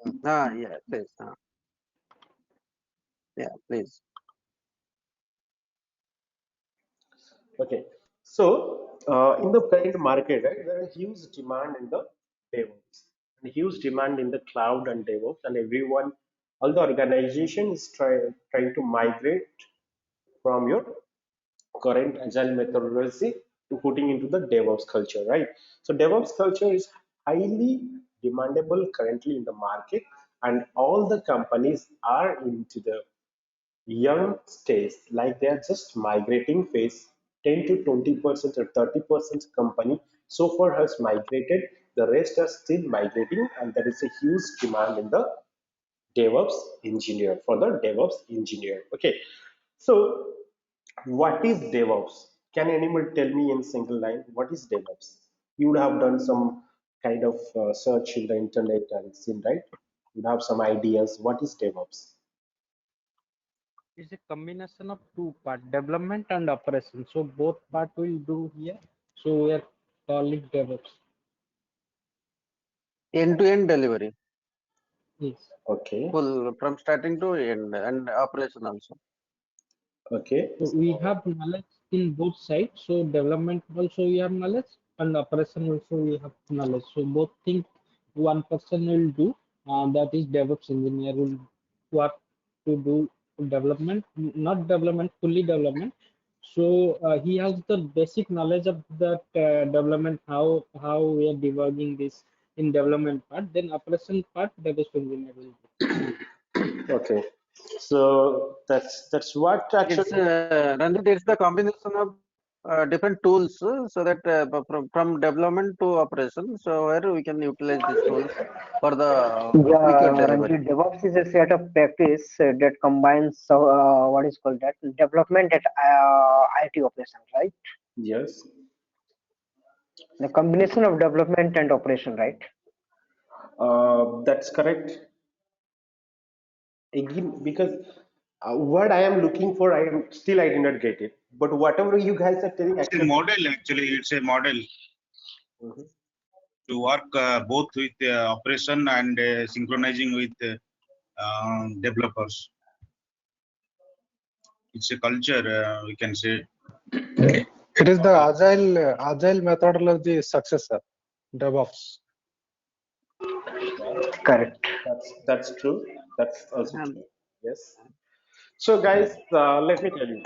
Yeah, please. Yeah, please. Okay, so in the current market, right, there is huge demand in the DevOps, and huge demand in the cloud and DevOps, and everyone, all the organization is trying to migrate from your current agile methodology to putting into the DevOps culture, right? So DevOps culture is highly demandable currently in the market, and all the companies are into the young stage, like they are just migrating phase. 10 to 20% or 30% company so far has migrated, the rest are still migrating, and there is a huge demand in the DevOps engineer, for the DevOps engineer. Okay, so what is DevOps? Can anyone tell me in single line what is DevOps? You would have done some kind of search in the internet and seen, right? You would have some ideas what is DevOps. It's a combination of two part, development and operation. So both part will do here. So we are calling DevOps. End-to-end delivery, Yes. Okay, full from starting to end, and operation also. okay, So we have knowledge in both sides. So development also we have knowledge and operation also we have knowledge. So both things one person will do. That is DevOps engineer will work to do development, not development, fully development. So he has the basic knowledge of that development, how we are debugging this in development part. Then operation part, DevOps engineer will do. okay. So that's what It's actually. Ranjit, it's the combination of different tools, so that from development to operation, so where we can utilize these tools for the quicker Yeah, delivery. Ranjit, DevOps is a set of practice that combines what is called that development at IT operations, right? Yes, The combination of development and operation, right? that's correct. Again, because what I am looking for, I did not get it. But whatever you guys are telling, It's a actually. model actually. It's a model Mhm. to work both with operation and synchronizing with developers. It's a culture, we can say. It is the agile methodology successor, DevOps. Yeah, Correct. that's true. That's also And true. Yes. So guys, let me tell you.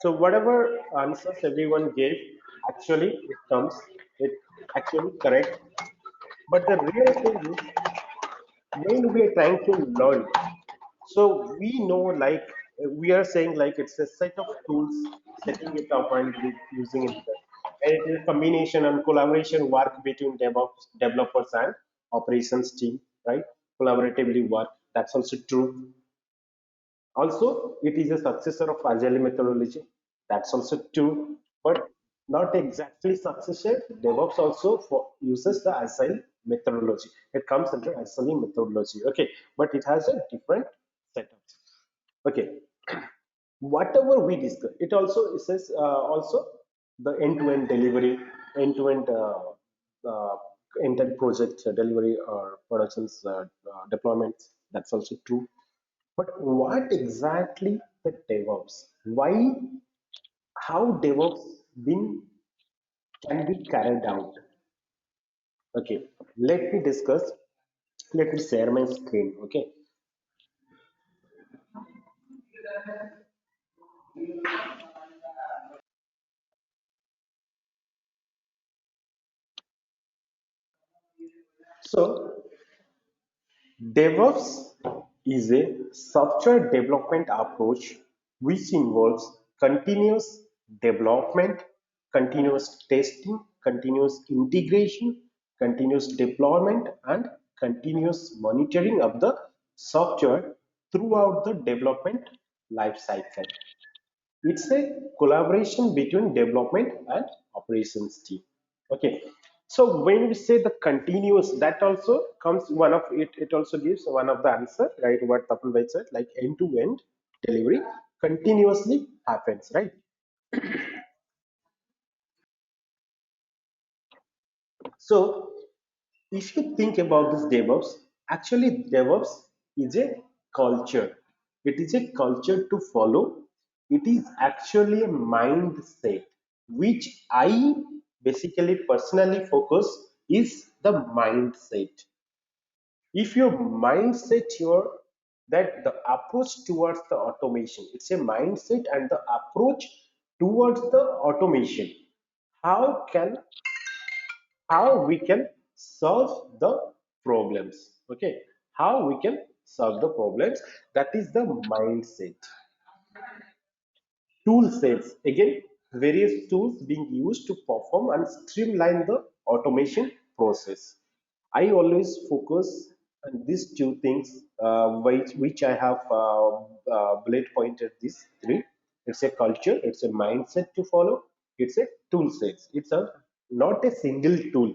So whatever answers everyone gave, actually it actually correct. But the real thing is when we are trying to learn, so we know, like we are saying, like it's a set of tools, setting it up and using it. And it is a combination and collaboration work between DevOps developers and operations team, right? Collaboratively work. That's also true. Also, it is a successor of Agile methodology. That's also true, but not exactly successor. DevOps also uses the Agile methodology. It comes under Agile methodology. Okay, but it has a different setup. Okay, whatever we discuss, it also says also the end-to-end delivery, end-to-end end-to-end project delivery or productions deployments. That's also true. But what exactly the DevOps? Why, how DevOps been can be carried out? Okay, let me discuss. Let me share my screen. Okay, so DevOps is a software development approach which involves continuous development, continuous testing, continuous integration, continuous deployment, and continuous monitoring of the software throughout the development life cycle. It's a collaboration between development and operations team. Okay, so when we say the continuous, that also comes one of it. It also gives one of the answer, right? What Tapul Bhai said, like end to end delivery continuously happens, right? So if you think about this DevOps, Actually, DevOps is a culture. It is a culture to follow. It is actually a mindset, which I basically personally focus is the mindset. If your mindset your that the approach towards the automation, it's a mindset and the approach towards the automation. How can how we can solve the problems, okay, how we can solve the problems, that is the mindset. Tool sets, again, various tools being used to perform and streamline the automation process. I always focus on these two things, which I have bullet pointed these three. It's a culture, it's a mindset to follow, it's a tool sets. It's a not a single tool.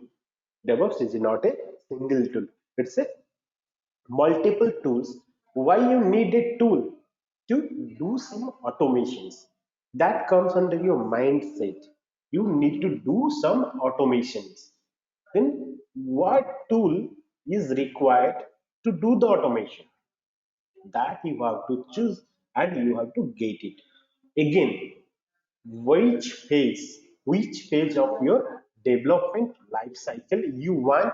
DevOps is not a single tool. It's a multiple tools. Why you need a tool? To do some automations. That comes under your mindset. You need to do some automations. Then what tool is required to do the automation? That you have to choose and you have to get it. Again, which phase of your development life cycle you want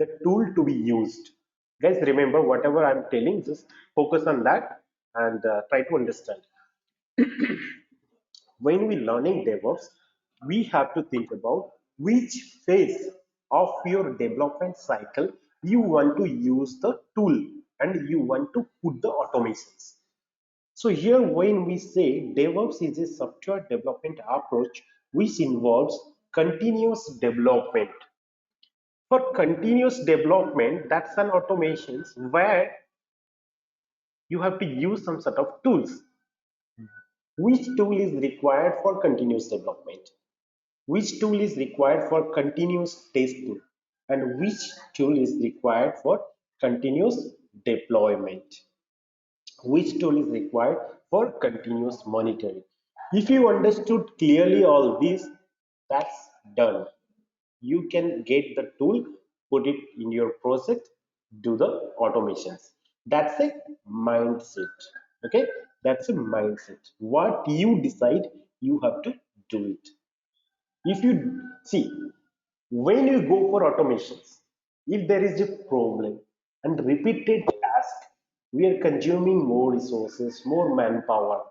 the tool to be used. Guys, remember whatever I'm telling, just focus on that and try to understand. When we learning DevOps, we have to think about which phase of your development cycle you want to use the tool and you want to put the automations. So here when we say DevOps is a software development approach which involves continuous development. For continuous development, that's an automations where you have to use some sort of tools. Which tool is required for continuous development? Which tool is required for continuous testing? And which tool is required for continuous deployment? Which tool is required for continuous monitoring? If you understood clearly all this, that's done. You can get the tool, put it in your project, do the automations. That's a mindset. Okay, that's a mindset. What you decide, you have to do it. If you see, when you go for automations, if there is a problem and repeated task, we are consuming more resources, more manpower.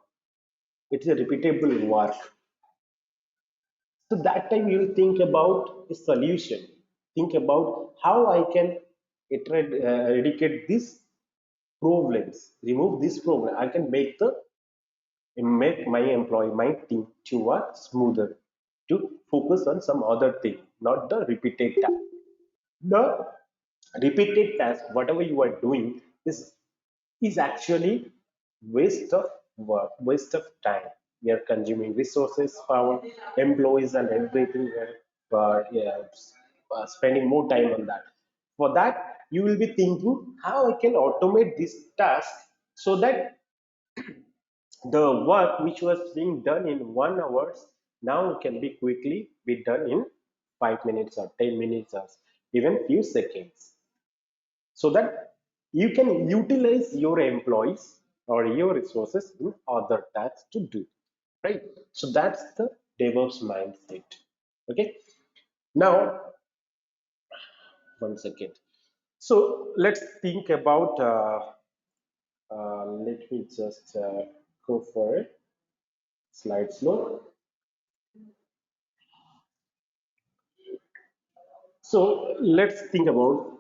It's a repeatable work. So that time you think about a solution. Think about how I can eradicate these problems, remove this problem. I can make my employee, my team to work smoother, to focus on some other thing, not the repeated task. The repeated task, whatever you are doing, is actually waste of work, waste of time. We are consuming resources, power, employees, and everything. We are spending more time on that. For that, you will be thinking how I can automate this task so that the work which was being done in 1 hour now can be quickly be done in 5 minutes or 10 minutes or even few seconds, so that you can utilize your employees or your resources in other tasks to do, right? So that's the DevOps mindset. Okay, now one second. So let's think about let me just go for it. Slide slow. So let's think about,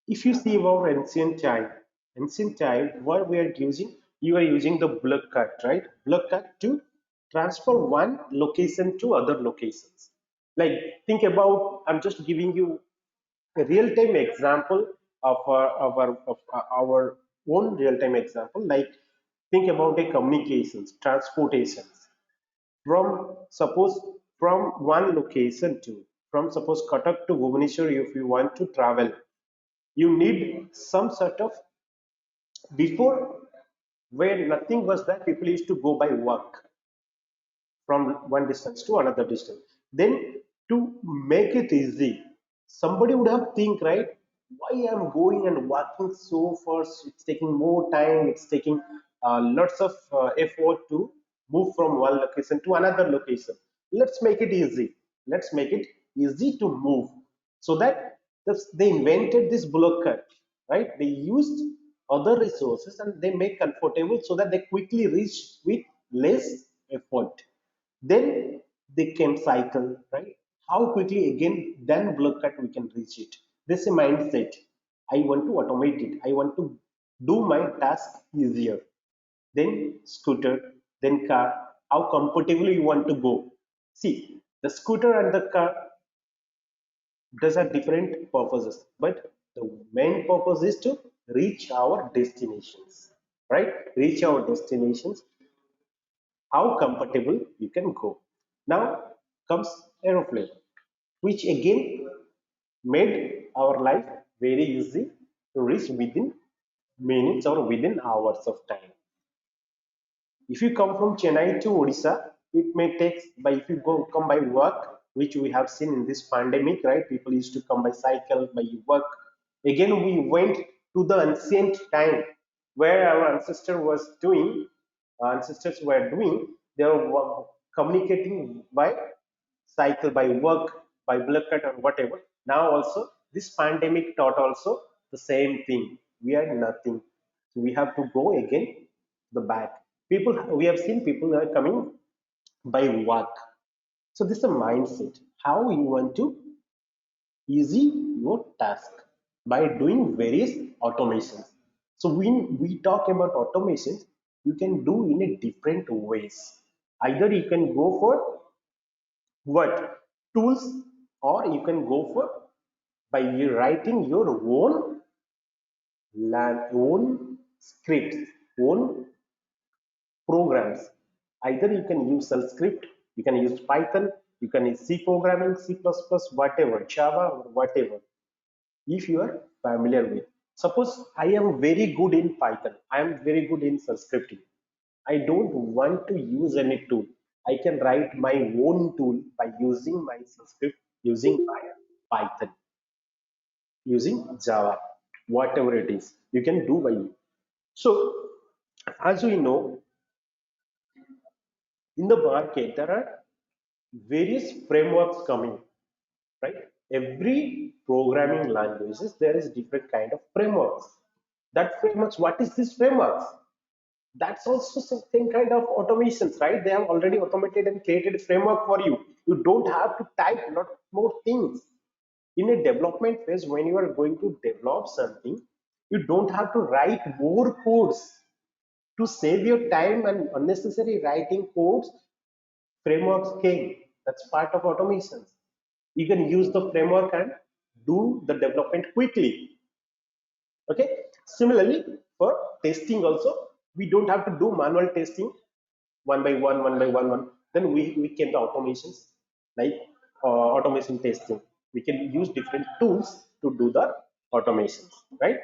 if you see our ancient time, what we are using, you are using the block cut, right? Block cut to transfer one location to other locations. Like think about, I'm just giving you a real-time example of our own real-time example. Like think about a communications, transportations from suppose from one location to, from suppose Cuttack to Bhubaneswar. If you want to travel, you need some sort of, before where nothing was there, people used to go by walk from one distance to another distance. Then to make it easy, somebody would have think, right, why I'm going and working so fast? It's taking more time. It's taking lots of effort to move from one location to another location. Let's make it easy. Let's make it easy to move. So that they invented this block cut, right? They used other resources and they make comfortable so that they quickly reach with less effort. Then they came cycle, right? How quickly again then block cut we can reach it. This is a mindset. I want to automate it. I want to do my task easier. Then scooter, then car. How comfortably you want to go. See, the scooter and the car does have different purposes, but the main purpose is to reach our destinations, right? Reach our destinations how comfortable you can go. Now comes aeroplane, which again made our life very easy to reach within minutes or within hours of time. If you come from Chennai to Odisha, it may take by if you go come by work, which we have seen in this pandemic, right? People used to come by cycle, by work. Again, we went to the ancient time where our ancestors were doing, they were communicating by cycle, by work, by blood cut or whatever. Now also, this pandemic taught also the same thing. We are nothing. So we have to go again the back. People, we have seen people are coming by work. So this is a mindset. How you want to easy your task by doing various automations. So when we talk about automations, you can do in a different ways. Either you can go for what tools, or you can go for by writing your own scripts, own programs. Either you can use shell script, you can use Python, you can use C programming, C++, whatever, Java or whatever, if you are familiar with. Suppose I am very good in Python, I am very good in shell scripting. I don't want to use any tool. I can write my own tool by using my shell script, using my Python, using Java, whatever it is, you can do by you. So, as we know, in the market there are various frameworks coming, right? Every programming languages there is different kind of frameworks. That frameworks, what is this frameworks? That's also same kind of automations, right? They have already automated and created a framework for you. You don't have to type a lot more things. In a development phase, when you are going to develop something, you don't have to write more codes. To save your time and unnecessary writing codes, frameworks came. That's part of automations. You can use the framework and do the development quickly. Okay. Similarly, for testing also, we don't have to do manual testing one by one. Then we can do automations like automation testing. We can use different tools to do the automations, right?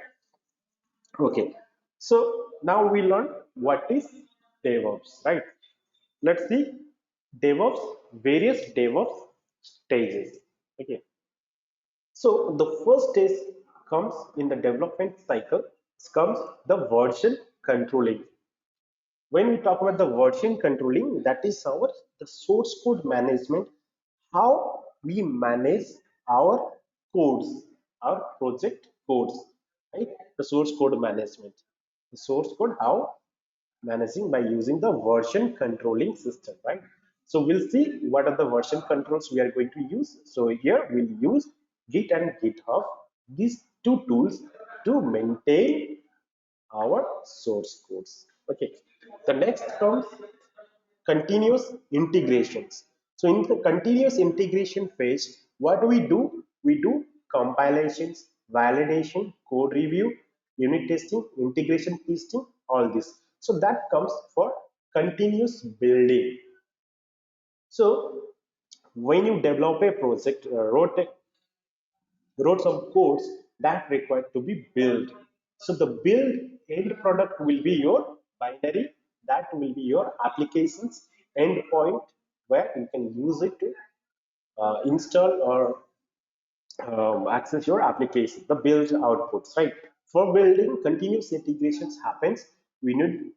Okay. So now we learn what is DevOps, right? Let's see DevOps, various DevOps stages. Okay. So the first stage comes in the development cycle, comes the version controlling. When we talk about the version controlling, that is our the source code management, how we manage our codes, our project codes, right? The source code management, the source code, how managing by using the version controlling system, right? So we'll see what are the version controls we are going to use. So here we'll use Git and GitHub, these two tools to maintain our source codes. Okay. The next comes continuous integrations. So in the continuous integration phase, what do? We do compilations, validation, code review, unit testing, integration testing, all this. So that comes for continuous building. So when you develop a project, wrote some codes that require to be built. So the build end product will be your binary, that will be your applications endpoint where you can use it to install or access your application, the build outputs, right? For building, continuous integrations happens. We need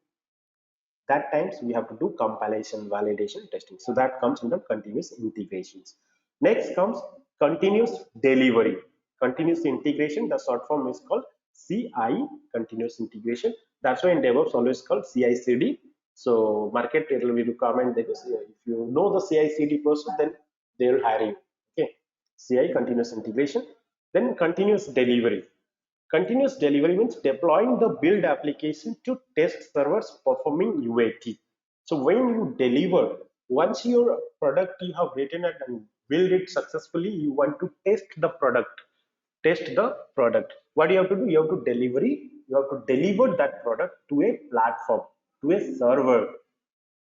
that times we have to do compilation, validation, testing. So that comes under continuous integrations. Next comes continuous delivery. Continuous integration, the short form is called CI, continuous integration. That's why in DevOps always called CI/CD. So market it will be requirement because if you know the CI/CD process, then they will hire you. Okay, CI, continuous integration. Then continuous delivery. Continuous delivery means deploying the build application to test servers performing UAT. So when you deliver, once your product you have written it and build it successfully, you want to test the product. Test the product. What you have to do? You have to delivery. You have to deliver that product to a platform, to a server,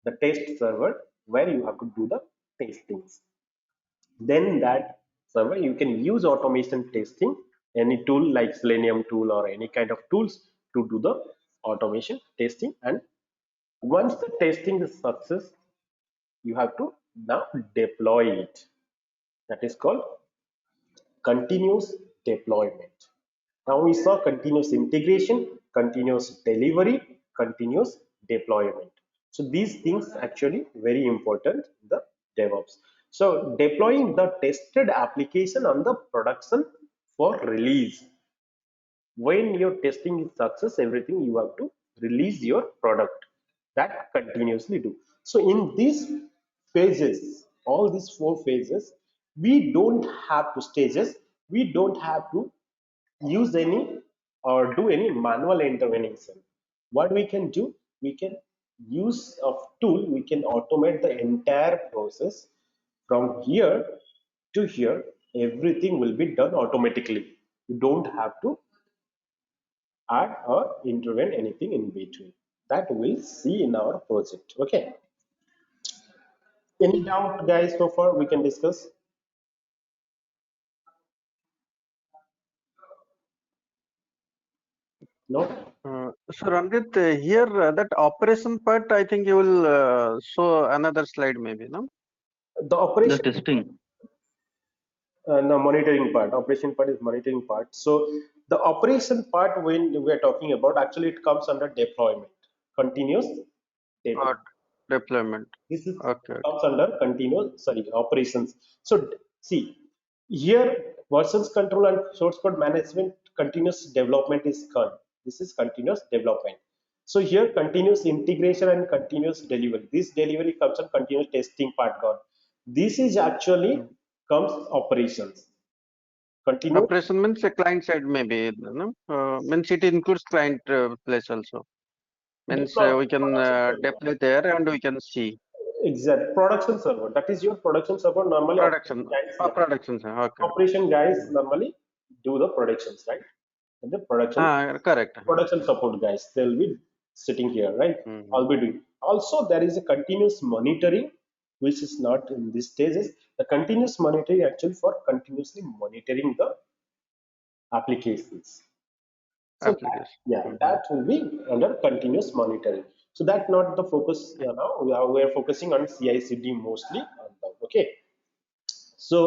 the test server where you have to do the testings. Then that server you can use automation testing, any tool like Selenium tool or any kind of tools to do the automation testing. And once the testing is success, you have to now deploy it. That is called continuous deployment. Now we saw continuous integration, continuous delivery, continuous deployment. So these things actually very important in the DevOps. So deploying the tested application on the production for release. When your testing is success, everything you have to release your product. That continuously do. So in these phases, all these 4 phases, we don't have to stages, we don't have to use any or do any manual intervention. What we can do, we can use of tool, we can automate the entire process from here to here. Everything will be done automatically. You don't have to add or intervene anything in between. That we'll see in our project. Okay. Any doubt, guys? So far, we can discuss. No. So Ranjit, here that operation part, I think you will show another slide maybe, no? The The operation, testing. no, monitoring part. Operation part is monitoring part. So the operation part, when we are talking about, actually it comes under deployment, continuous deployment. Or deployment. This is Okay. comes under continuous, sorry, operations. So see, here versions control and source code management, continuous development is gone. This is continuous development. So here continuous integration and continuous delivery. This delivery comes on continuous testing part gone. This is actually comes operations. Continuous. Operation means a client side maybe, no? Means it includes client place also. Means we can deploy there and we can see Exact production server. That is your production server. Normally, production. guys, Production side. Okay. operation guys normally do the productions, right? And the Correct. production support guys, they'll be sitting here, right? Mhm. I'll be doing. Also, there is a continuous monitoring, which is not in these stages. The continuous monitoring actually for continuously monitoring the applications. So Application. yeah, that will be under continuous monitoring. So that's not the focus now. We are focusing on CI/CD mostly. Okay. So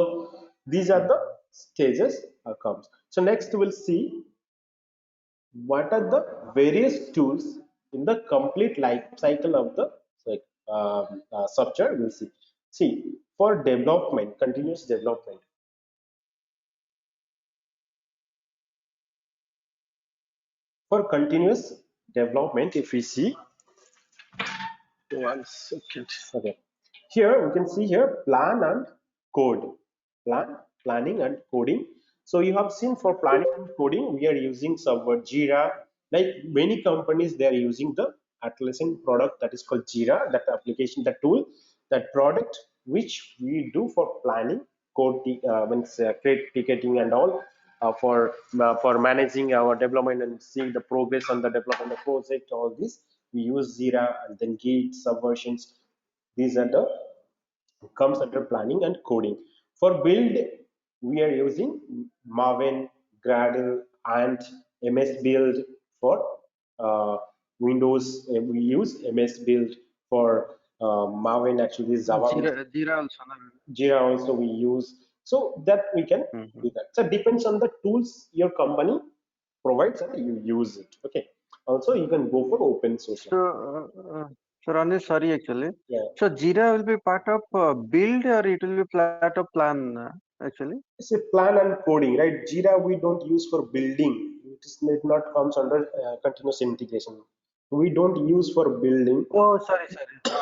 these are the stages comes. So next we'll see what are the various tools in the complete life cycle of the like, software. We'll see. See, for development, continuous development. For continuous development, if we see, 1 second. Okay. Here we can see here plan and code. Planning and coding. So you have seen for planning and coding, we are using server Jira. Like many companies, they are using the Atlassian product that is called Jira, that application, that tool, that product, which we do for planning, code, means create ticketing and all. For managing our development and seeing the progress on the development of the project, all this we use Jira and then Git, Subversions. These are the comes under planning and coding. For build, we are using Maven, Gradle, and MS Build for Windows. We use MS Build for Maven. Actually, Java. Jira also. No? Jira also we use. So that we can Mhm. do that. So it depends on the tools your company provides and you use it. Okay. Also, you can go for open source. So, Ronnie, sorry, actually. Yeah. So Jira will be part of build or it will be part of plan, actually? It's a plan and coding, right? Jira we don't use for building. It not comes under continuous integration. We don't use for building. Oh, sorry, sorry.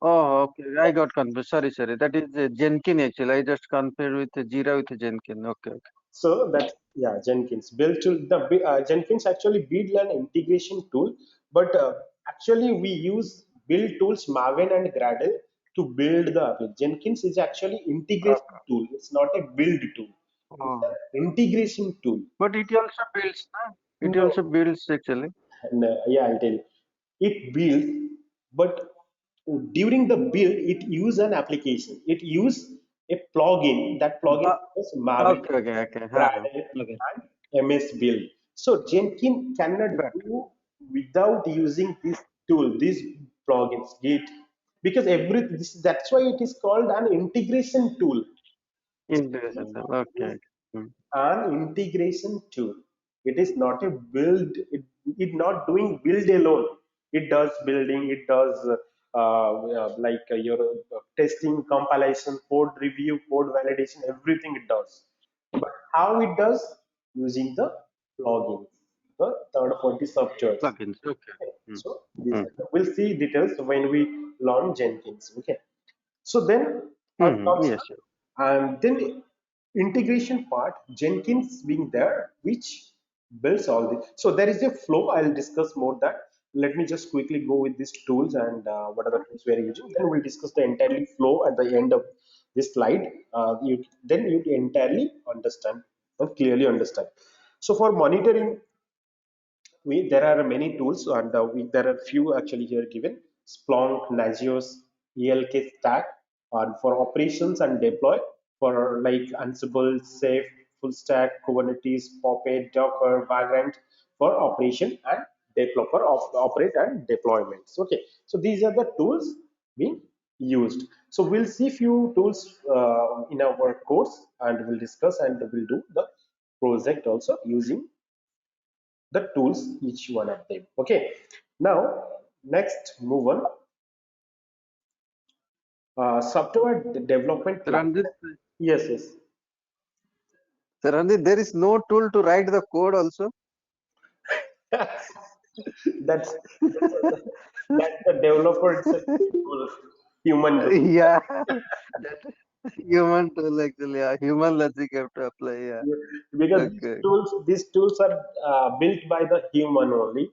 Oh, okay. I got confused. Sorry, sorry. That is Jenkins, actually. I just compared with Jira with Jenkins. Okay, okay. So that's, yeah, Jenkins built to Jenkins actually build an integration tool, but actually we use build tools Maven and Gradle to build the application. Jenkins is actually integration tool. It's not a build tool. It's Oh. an integration tool. But it also builds, huh? It No, also builds, actually. and yeah, I'll tell you. It builds, but during the build, it use an application. It use a plugin. That plugin Uh, is Maven, okay, okay, okay. Huh. Gradle, Okay. and MS Build. So Jenkins cannot Got do without using this tool, these plugins, Git, because that's why it is called an integration tool. integration. Okay. Hmm. An integration tool. It is not a build. It not doing build alone. It does building. It does like your testing, compilation, code review, code validation, everything it does. But how it does? Using the plugins, the third-party software. Plugins. Okay. Hmm. So Hmm. we'll see details when we launch Jenkins. Okay. So then Hmm. comes Yes, sir. and then integration part, Jenkins being there, which builds all this. So there is a flow. I'll discuss more that. Let me just quickly go with these tools and what are the tools we are using. Then we'll discuss the entirely flow at the end of this slide. Then you entirely understand and clearly understand. So for monitoring, there are many tools and there are few actually here given: Splunk, Nagios, ELK Stack, and for operations and deploy for like Ansible, Safe, Full Stack, Kubernetes, Puppet, Docker, Vagrant for operation and deploy for operate and deployments. Okay, so these are the tools being used. So we'll see few tools in our course and we'll discuss and we'll do the project also using the tools, each one of them. Okay, now next move on. Software development Sir, life. Yes, yes. Ranjit, there is no tool to write the code also. that's that's the developer itself, human tool. Yeah, that human tool actually. Yeah. Human logic have to apply. Yeah. Because Okay. these tools are built by the human only.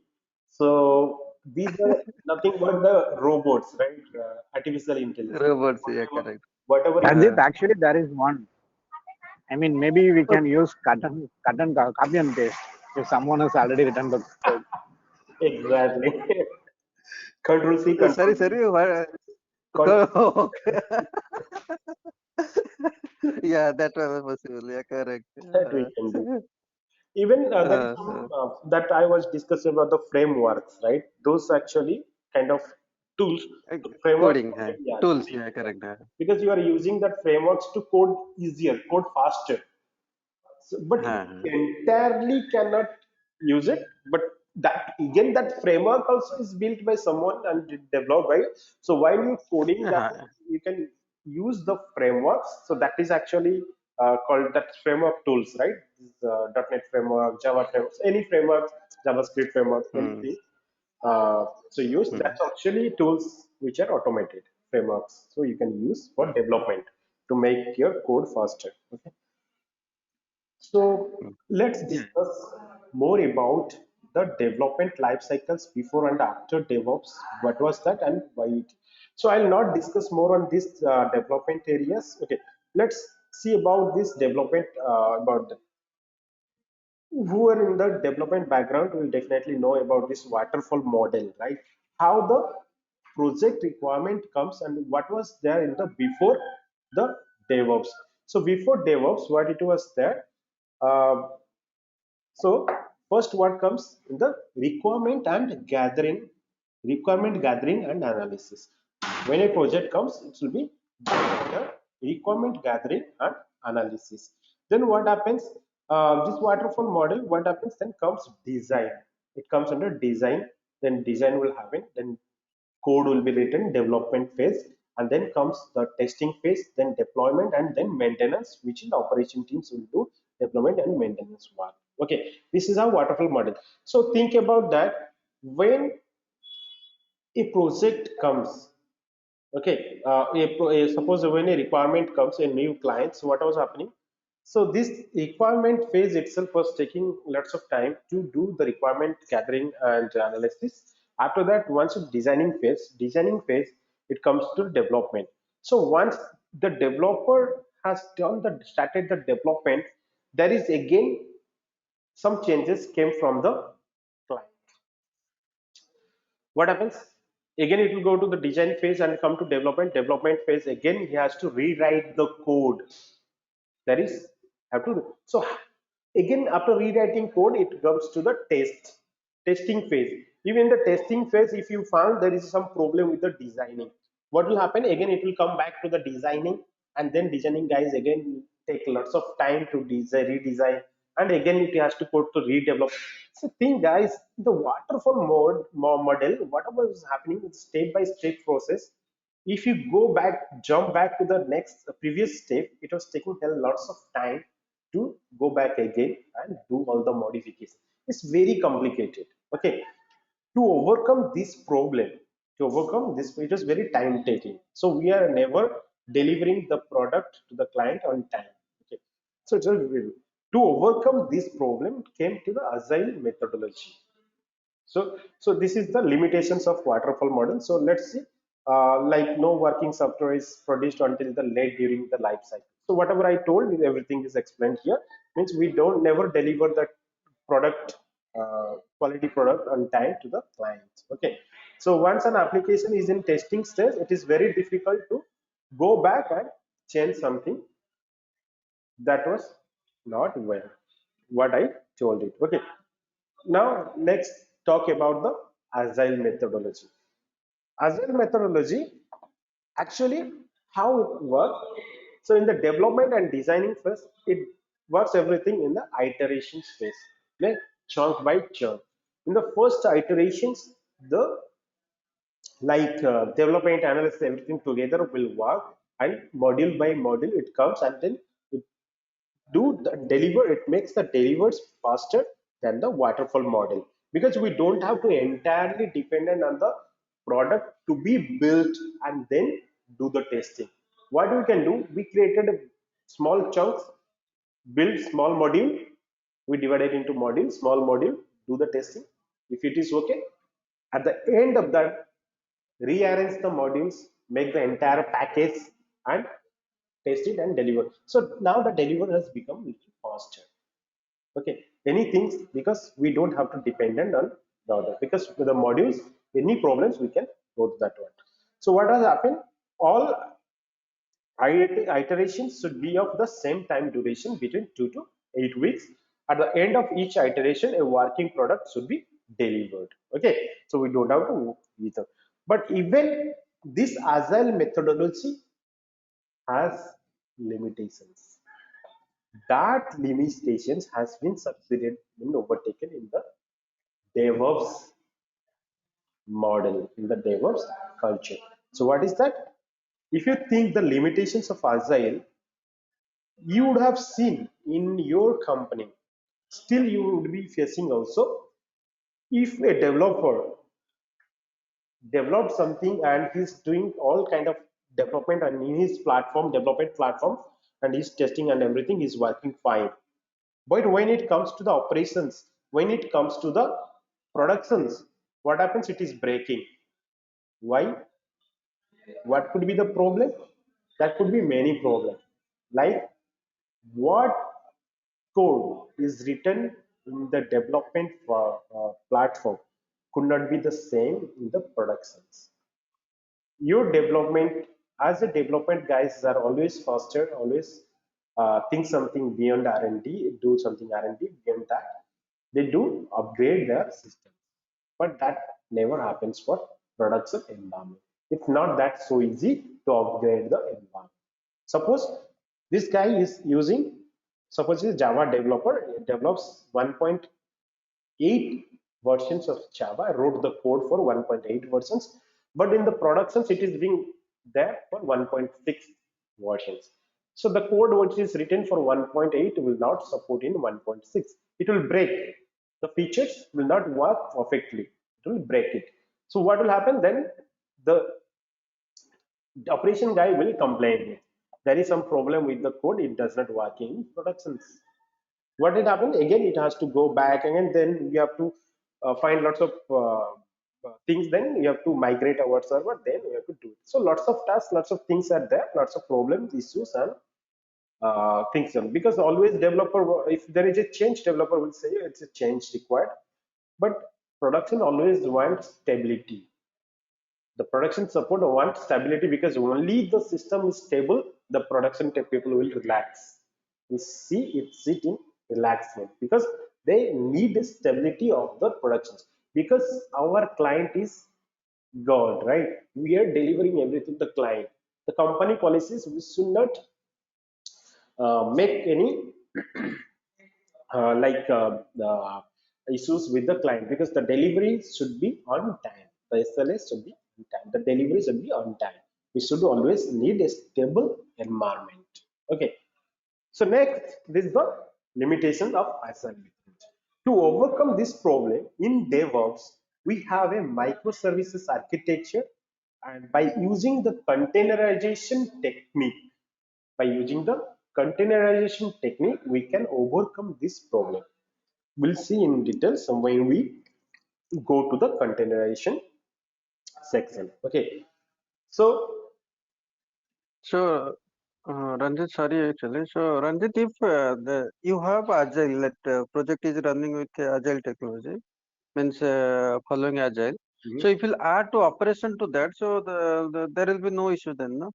So these are nothing but the robots, right? Artificial intelligence. Robots. Yeah, Whatever, correct. whatever it Ranjit, Uh, actually, there is one. I mean, maybe we can use copy and paste if someone has already written the code. exactly. Control C, sorry, Control V. sorry. What? Control Okay. Yeah, that was possible. Yeah, correct. that we can do. Even there is some Uh, that I was discussing about the frameworks, right? Those actually kind of tools. uh, The framework, coding. yeah, Tools. coding, Yeah, yeah. correct. Because you are using that frameworks to code easier, code faster. So, but you Uh, entirely cannot use it. But that again, that framework also is built by someone and developed by. So while you coding that, uh, you can use the frameworks. So that is actually called that framework tools, right? This, .NET framework, Java frameworks, any frameworks, JavaScript frameworks, hmm, anything. So use hmm. that's actually tools which are automated frameworks. So you can use for development to make your code faster. Okay. So let's Yeah. discuss more about the development life cycles before and after DevOps. What was that and why it? So I'll not discuss more on these development areas. Okay, let's see about this development about who are in the development background will definitely know about this waterfall model, right? How the project requirement comes and what was there in the before the DevOps. So before DevOps, what it was there. Uh, so first what comes in the requirement gathering and analysis. When a project comes, it will be the requirement gathering and analysis. Then what happens? This waterfall model, what happens? Then comes design. It comes under design. Then design will happen. Then code will be written, development phase, and then comes the testing phase, then deployment, and then maintenance, which is operation teams will do development and maintenance work. Okay, this is our waterfall model. So think about that. When a project comes, okay, suppose when a requirement comes, a new client, so what was happening? So this requirement phase itself was taking lots of time to do the requirement gathering and analysis. After that, once it's designing phase, it comes to development. So once the developer has started the development, there is again some changes came from the client. What happens? Again, it will go to the design phase and come to development phase. Again, he has to rewrite the code. That is, have to do. So again, after rewriting code, it comes to the testing phase. Even in the testing phase, if you found there is some problem with the designing, what will happen? Again, it will come back to the designing, and then designing guys again take lots of time to design, redesign, and again it has to go to redevelop. So think guys, the waterfall model, whatever is happening, it's step by step process. If you go back, jump back to the next previous step, it was taking hell lots of time to go back again and do all the modifications. It's very complicated. Okay, to overcome this problem, it is very time taking. So we are never delivering the product to the client on time. Okay, so to overcome this problem came to the agile methodology. So this is the limitations of waterfall model. So let's see, like no working software is produced until the late during the life cycle. So whatever I told, everything is explained here. Means we don't never deliver the product, quality product on time to the clients. Okay. So once an application is in testing stage, it is very difficult to go back and change something that was not well. What I told it. Okay. Now let's talk about the agile methodology. Agile methodology, actually how it works. So in the development and designing phase, it works everything in the iteration phase, like chunk by chunk. In the first iterations, the development, analysis, everything together will work, and module by module it comes, and then it do the deliver, it makes the delivers faster than the waterfall model, because we don't have to entirely dependent on the product to be built and then do the testing. What we can do, we created a small chunks, build small module, we divide it into module, small module, do the testing. If it is okay, at the end of that, rearrange the modules, make the entire package, and test it and deliver. So now the deliver has become little faster. Okay, anything, because we don't have to dependent on the other, because with the modules, any problems we can go to that one. So what has happened? All iterations should be of the same time duration between 2 to 8 weeks. At the end of each iteration, a working product should be delivered. Okay, so we don't have to either. But even this agile methodology has limitations. That limitations has been succeeded in overtaken in the DevOps model, in the DevOps culture. So what is that? If you think the limitations of Agile, you would have seen in your company, still you would be facing also. If a developer developed something and he's doing all kind of development and in his platform, development platform, and he's testing and everything is working fine. But when it comes to the operations, when it comes to the productions, what happens? It is breaking. Why? What could be the problem? That could be many problems. Like what code is written in the development platform could not be the same in the productions. Your development, as a development guys are always faster, always think something beyond R&D, do something R&D beyond that. They do upgrade their system, but that never happens for production environment. It's not that so easy to upgrade the environment. Suppose This guy is using, suppose he's a Java developer, he develops 1.8 versions of Java. I wrote the code for 1.8 versions, but in the productions it is being there for 1.6 versions. So the code which is written for 1.8 will not support in 1.6. It will break. The features will not work perfectly. It will break it. So what will happen then? The operation guy will complain. There is some problem with the code. It does not work in productions. What did happen? Again, it has to go back, and then we have to find lots of things. Then you have to migrate our server. Then we have to do it. So lots of tasks, lots of things are there, lots of problems, issues, and things done. Because always developer, if there is a change, developer will say it's a change required. But production always wants stability. The production support wants stability, because only the system is stable, the production people will relax. We see it sit in relaxment, because they need stability of the productions, because our client is God, right? We are delivering everything to the client. The company policies, we should not make any issues with the client, because the delivery should be on time. The SLA should be on time. The delivery should be on time. We should always need a stable environment. Okay. So next, this is the limitation of agile methodology. To overcome this problem in DevOps, we have a microservices architecture, and by using the containerization technique, we can overcome this problem. We'll see in detail some when we go to the containerization section. Okay, so So, Ranjit, sorry actually. So, Ranjit, if you have Agile, that project is running with Agile technology, means following Agile. So, if you'll add to operation to that, so there will be no issue then, no?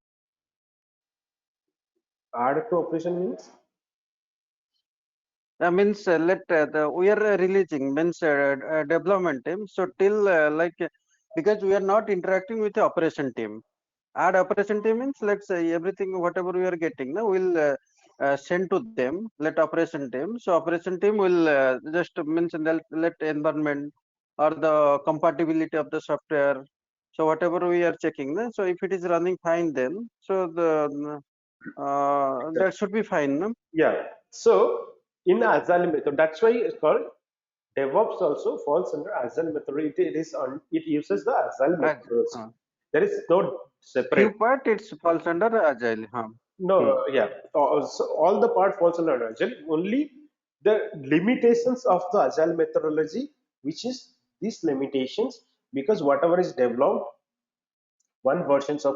add to operation means, Means we are releasing means development team. So till because we are not interacting with the operation team. Add operation team means let's say everything whatever we are getting now we'll send to them. Let operation team. So operation team will just mention that let environment or the compatibility of the software. So whatever we are checking, no? So if it is running fine, then so that should be fine, no? yeah. So in agile method, that's why it's called DevOps. Also falls under agile methodology. It uses the agile methodology. Uh, There is no few separate. part it falls under agile. No, yeah. So all the part falls under agile. Only the limitations of the agile methodology, which is these limitations, because whatever is developed, one versions of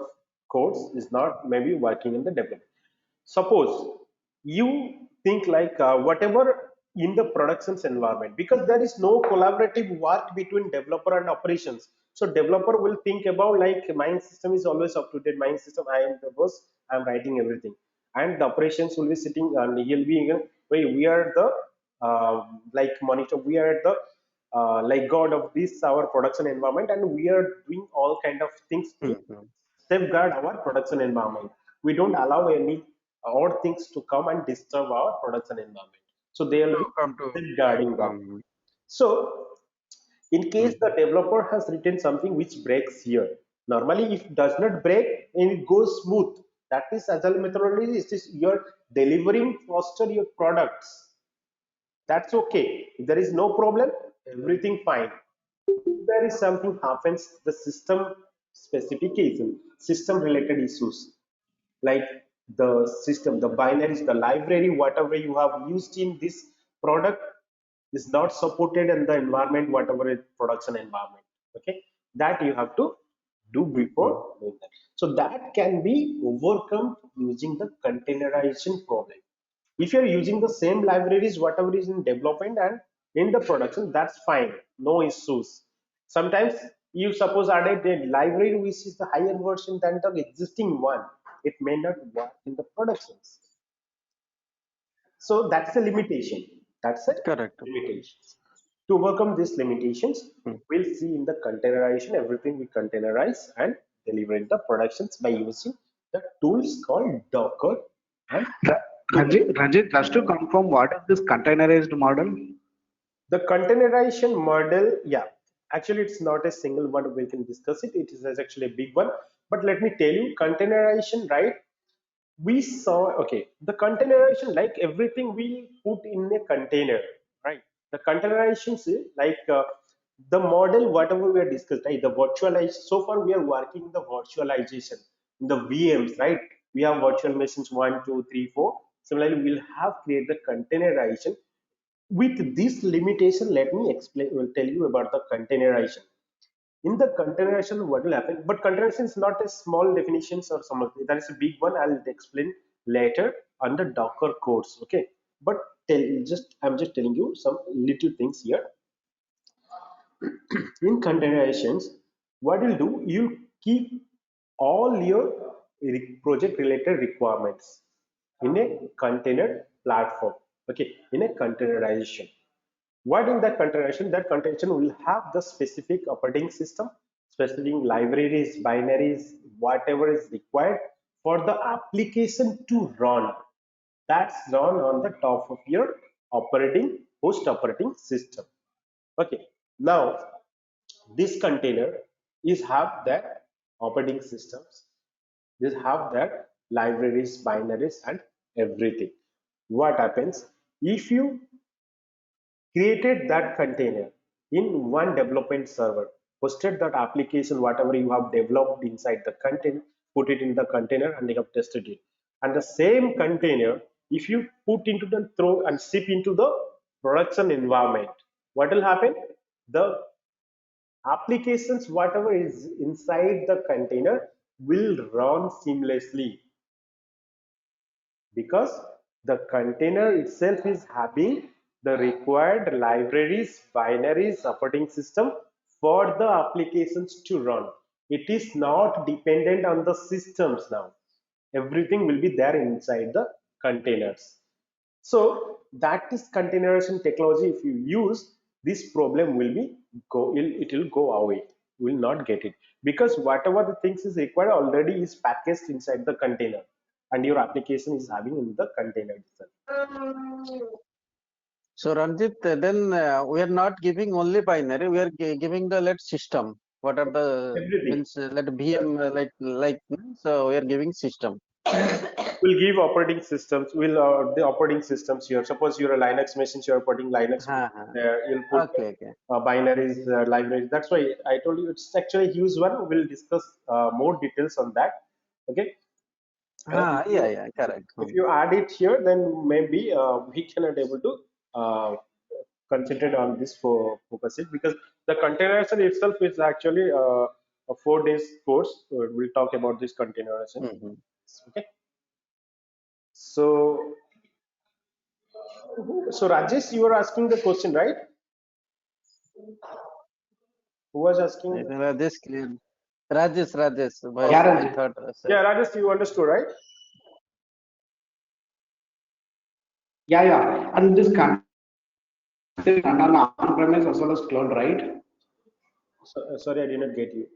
codes is not maybe working in the development. Suppose you think like whatever in the productions environment, because there is no collaborative work between developer and operations. So developer will think about like my system is always up to date. My system, I am the boss. I am writing everything, and the operations will be sitting and he'll be wait, we are the like monitor. We are the like god of this our production environment, and we are doing all kind of things to safeguard our production environment. We don't allow any odd things to come and disturb our production environment. So they will be Come to safeguarding that. So in case the developer has written something which breaks here, normally if it does not break and it goes smooth, that is agile methodology. It is you're delivering faster your products. That's okay. If there is no problem, everything fine. If there is something happens, the system specification, system related issues, like the system, the binaries, the library, whatever you have used in this product is not supported in the environment, whatever is production environment. Okay, that you have to do before doing that. So that can be overcome using the containerization problem. If you're using the same libraries, whatever is in development and in the production, that's fine, no issues. Sometimes you suppose added a library which is the higher version than the existing one, it may not work in the productions. So that's a limitation. That's a correct. limitation. To overcome these limitations, we'll see in the containerization, everything we containerize and deliver in the productions by using the tools called Docker right? Ranjit, just to confirm, what is this containerized model? The containerization model, yeah, actually it's not a single one. We can discuss it. It is actually a big one. But let me tell you, containerization, right? We saw, okay, the containerization, like everything we put in a container, right? The containerization is like the model, whatever we have discussed, right? The virtualized, so far we are working the virtualization in the VMs, right? We have virtual machines 1, 2, 3, 4. Similarly, we'll have create the containerization. With this limitation, let me explain, will tell you about the containerization. In the containerization, what will happen? But containerization is not a small definitions or some of it. That is a big one. I'll explain later under Docker codes. Okay, but I'm just telling you some little things here. In containerizations, what you'll do, you keep all your project related requirements in a container platform. Okay, in a containerization. What in that containerization? That containerization will have the specific operating system, specific libraries, binaries, whatever is required for the application to run. That's run on the top of your host operating system. Okay. Now this container is have that operating systems. This have that libraries, binaries, and everything. What happens if you created that container in one development server, hosted that application, whatever you have developed inside the container, put it in the container and you have tested it. And the same container, if you put into the throw and ship into the production environment, what will happen? The applications, whatever is inside the container, will run seamlessly because the container itself is having the required libraries, binaries, operating system for the applications to run. It is not dependent on the systems now. Everything will be there inside the containers. So that is containerization technology. If you use, this problem will be it will go away. You will not get it because whatever the things is required already is packaged inside the container and your application is having in the container itself. So Ranjit, then we are not giving only binary. We are giving the let system. What are the Everything. means let VM like so we are giving system. We'll give operating systems. We'll the operating systems here. Suppose you're a Linux machine, you're putting Linux there. You'll put Okay. binaries, libraries. That's why I told you it's actually a huge one. We'll discuss more details on that. Okay. Yeah, correct. If you add it here, then maybe we cannot able to concentrate on this for focus it because the containerization itself is actually a 4 days course. We'll talk about this containerization. Okay. So, Rajesh, you were asking the question, right? Who was asking? Rajesh clear. Rajesh. Yeah, I Ranjit. thought. Yeah, Rajesh, you understood, right? Yeah. And this container run on on-premise as well as cloud, right? Sorry, I did not get you.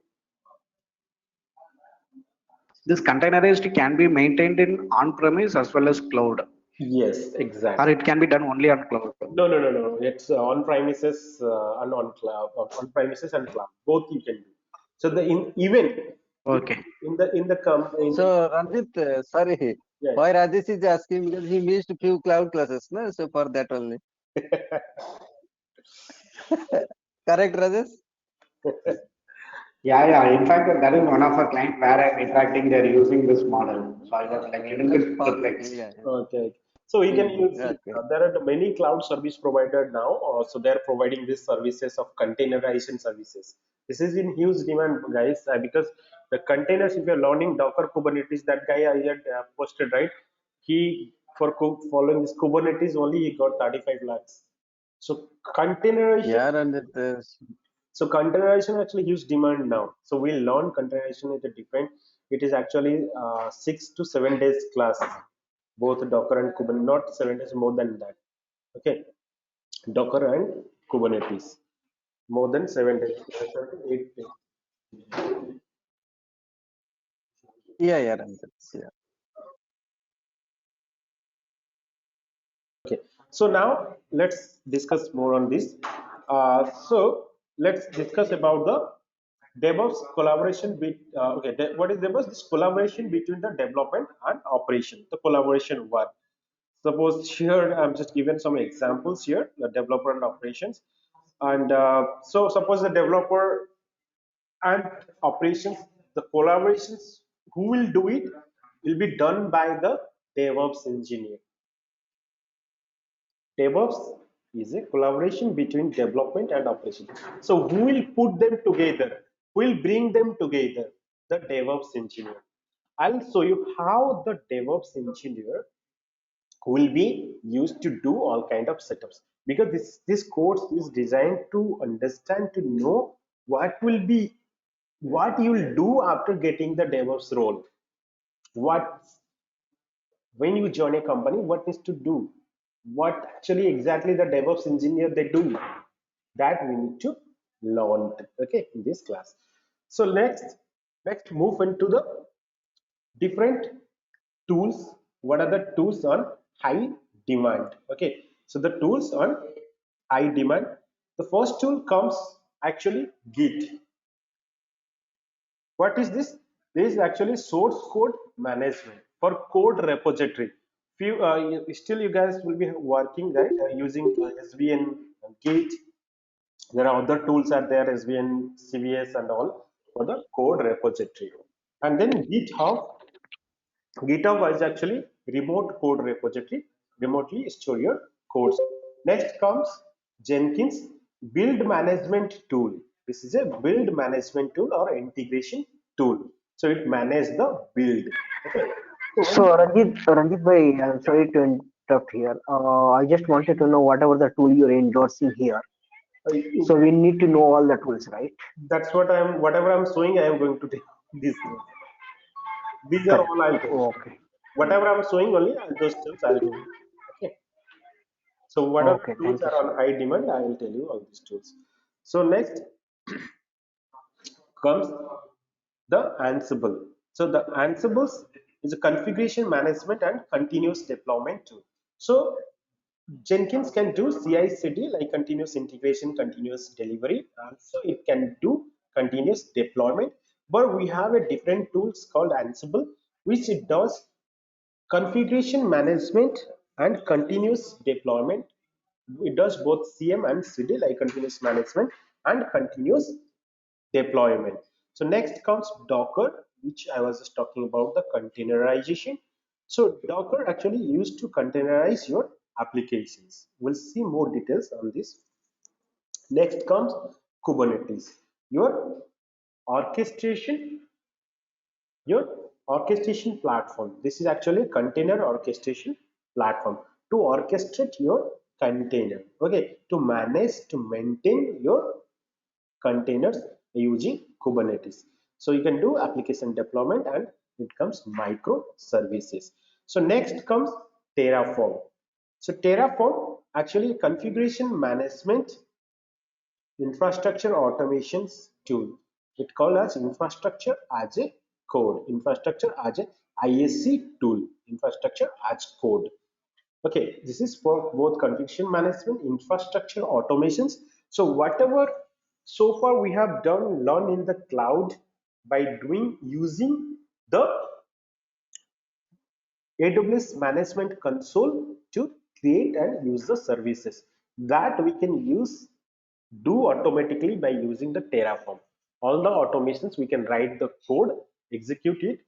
This containerized can be maintained in on-premise as well as cloud, Yes, or exactly. it can be done only on cloud. No. It's on premises and on cloud, on premises and cloud. Both you can do. So the even Okay. in the company. So Ranjit, sorry, Yeah. why Rajesh is asking because he missed few cloud classes, no? So for that only. Correct, Rajesh? Yeah. In fact, that is one of our clients where I'm interacting. They're using this model, so I was like little That's bit possible. perplexed. Yeah. Okay. So we can use it. Okay. There are many cloud service provider now. So they're providing these services of containerization services. This is in huge demand, guys, because the containers, if you're learning Docker Kubernetes, that guy I had posted, right? He, for following this Kubernetes only, he got 35 lakhs. So containerization, Yeah, Ranjit. so containerization actually huge demand now. So we'll learn containerization is a different. It is actually 6 to 7 days class, both Docker and Kubernetes. Not 7 days, more than that. Okay, Docker and Kubernetes, more than 7 days, 7 to 8 days. Yeah, Ranjit. Yeah. So now let's discuss more on this. So let's discuss about the DevOps collaboration with what is DevOps? This collaboration between the development and operation. The collaboration work. Suppose here I'm just given some examples here, the developer and operations. And so suppose the developer and operations, the collaborations, who will do it will be done by the DevOps engineer. DevOps is a collaboration between development and operation. So who will put them together? Who will bring them together? The DevOps engineer. I'll show you how the DevOps engineer will be used to do all kind of setups, because this course is designed to understand, to know what you will do after getting the DevOps role. What When you join a company, what needs to do, what actually exactly the DevOps engineer they do, that we need to learn, okay, in this class. So next move into the different tools. What are the tools on high demand? Okay, so the tools on high demand, the first tool comes actually Git. What is this? This is actually source code management for code repository. Still you guys will be working, right, using SVN and Git. There are other tools are there, SVN, CVS and all, for the code repository. And then GitHub is actually remote code repository, remotely store your codes. Next comes Jenkins, build management tool. This is a build management tool or integration tool. So it manages the build. Okay. So Ranjit bhai, I'm sorry to interrupt here. I just wanted to know whatever the tool you're endorsing here. So we need to know all the tools, right? That's what whatever I'm showing, I am going to take this. These are Correct. all I'll tell. Okay. Whatever I'm showing only, those tools I'll do. Okay. So what are Okay. the tools Thank you, are sir. on high demand? I will tell you all these tools. So next comes the Ansible. So the Ansible is a configuration management and continuous deployment tool. So Jenkins can do CI/CD, like continuous integration, continuous delivery. Also, it can do continuous deployment. But we have a different tools called Ansible, which it does configuration management and continuous deployment. It does both CM and CD, like continuous management and continuous deployment. So next comes Docker, which I was just talking about, the containerization. So Docker actually used to containerize your applications. We'll see more details on this. Next comes Kubernetes, your orchestration your orchestration platform. This is actually a container orchestration platform to orchestrate your container, okay, to manage, to maintain your containers using Kubernetes. So you can do application deployment, and it comes microservices. So next comes Terraform. So Terraform actually configuration management infrastructure automations tool. It called as infrastructure as a code, infrastructure as a ISC tool, infrastructure as code. Okay, this is for both configuration management, infrastructure automations. So whatever so far we have done learn in the cloud by using the AWS management console to create and use the services that we can do automatically by using the Terraform. All the automations we can write the code, execute it,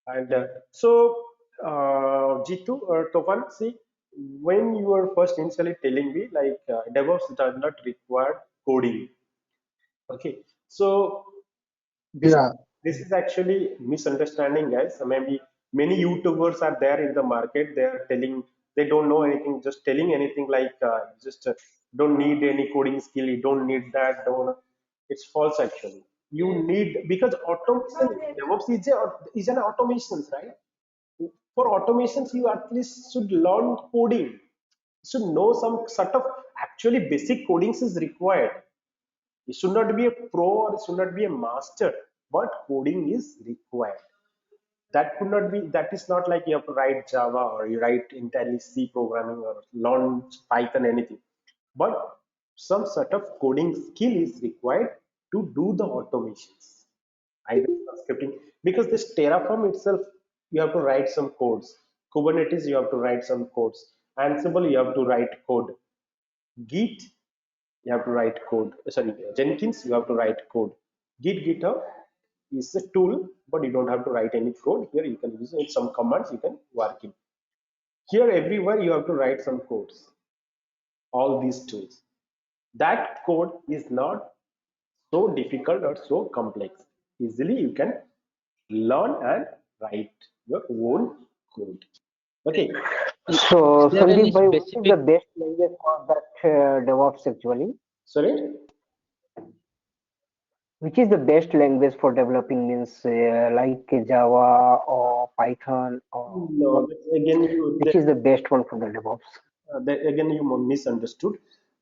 and Jitu or Tovan, see, when you were first initially telling me like DevOps does not require coding. Okay, so this Yeah, this is actually misunderstanding, guys. Maybe many YouTubers are there in the market. They are telling they don't know anything, just telling anything like just don't need any coding skill. You don't need that. Don't. It's false actually. You need, because automation DevOps is an automations, right? For automations, you at least should learn coding. Should know some sort of actually basic codings is required. You should not be a pro or should not be a master, but coding is required. that could not be, that is not like you have to write Java or you write entirely C programming or learn Python, anything. But some sort of coding skill is required to do the automations, either scripting, because this Terraform itself, you have to write some codes. Kubernetes, you have to write some codes. Ansible, you have to write code. Git, you have to write code. Sorry, Jenkins, you have to write code. GitHub is a tool, but you don't have to write any code. Here you can use some commands, you can work in. Here everywhere you have to write some codes. All these tools. That code is not so difficult or so complex. Easily you can learn and write your own code. Okay. So, Is there any Sandeep bhai, which is the specific? best language for that DevOps actually? Sorry. Which is the best language for developing, means like Java or Python or No, what? again you Which is the best one for the DevOps? again you misunderstood.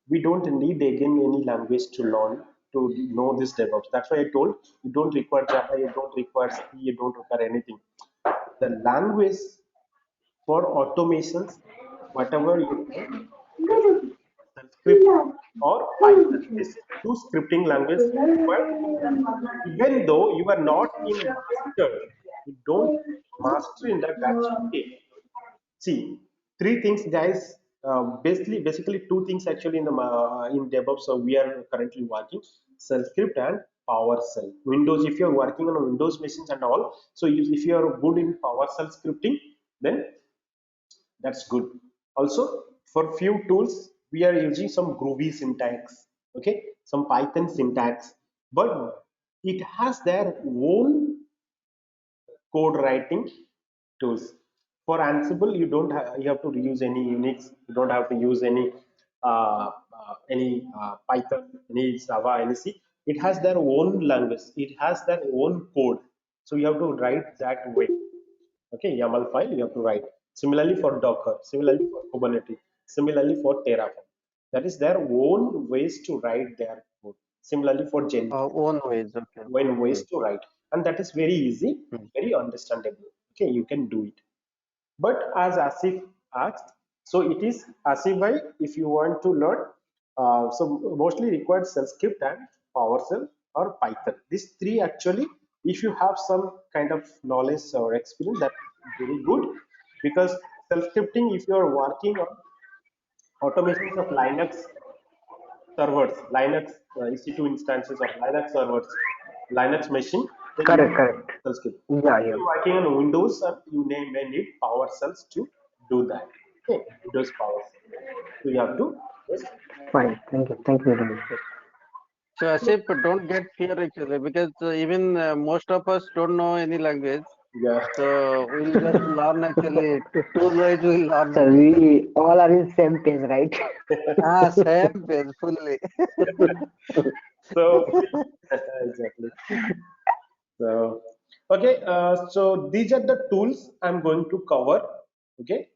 We don't need again any language to learn to know this DevOps. That's why I told you don't require Java, you don't require C, you don't require anything. The language for automations, whatever you want, Sanskrit or Python. These two scripting languages required. Even though you are not in master, you don't master in that, that's okay. See, three things, guys. Basically, two things actually in DevOps. So we are currently working: Shellscript and PowerShell. Windows. If you are working on Windows machines and all, so if you are good in PowerShell scripting, then that's good. Also, for few tools, we are using some Groovy syntax. Okay, some Python syntax, but it has their own code writing tools. For Ansible, you don't have, you have to use any Unix. You don't have to use any Python, any Java, any C. It has their own language. It has their own code. So you have to write that way. Okay, YAML file you have to write. Similarly for Docker. Similarly for Kubernetes. Similarly for Terraform. That is their own ways to write their code. Similarly for Jenkins, Own ways. Okay. when Hmm. ways to write, and that is very easy, Hmm. very understandable. Okay, you can do it. But as Asif asked, so it is Asif bhai, if you want to learn, so mostly required Shellscript and PowerShell or Python. These three actually, if you have some kind of knowledge or experience, that's very good, because self-scripting, if you are working on automations of Linux servers, Linux EC2 instances of Linux servers, Linux machine, then you Correct, correct. shell script. Yeah, If yeah. you're working on Windows, you may need PowerShells to do that. Okay, Windows PowerShell. So you have to just Fine. Thank you. Thank you very much. So Asif, don't get fear actually, because even most of us don't know any language. yeah. So we'll just learn actually. Tool wise we'll learn So actually. we all are in same page, right? Same page fully. So exactly. So okay, so these are the tools I'm going to cover. Okay,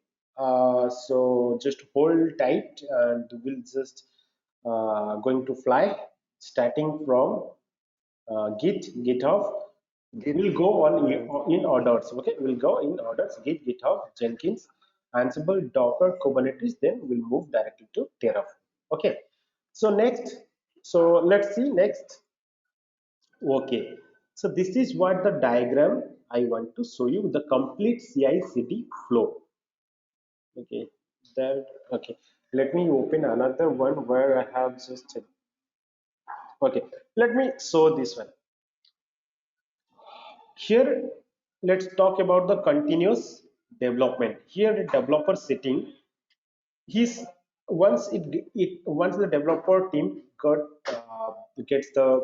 so just hold tight, and we'll just going to fly, starting from GitHub. Git. We'll go on Hmm. in orders. Okay, we'll go in orders: GitHub, Jenkins, Ansible, Docker, Kubernetes. Then we'll move directly to Terraform. Okay, so next, so let's see next. Okay, so this is what the diagram I want to show you, the complete CI/CD flow. Okay, that okay. Let me open another one where I have just okay. Let me show this one. Here, let's talk about the continuous development. Here, the developer setting, he's once the developer team gets the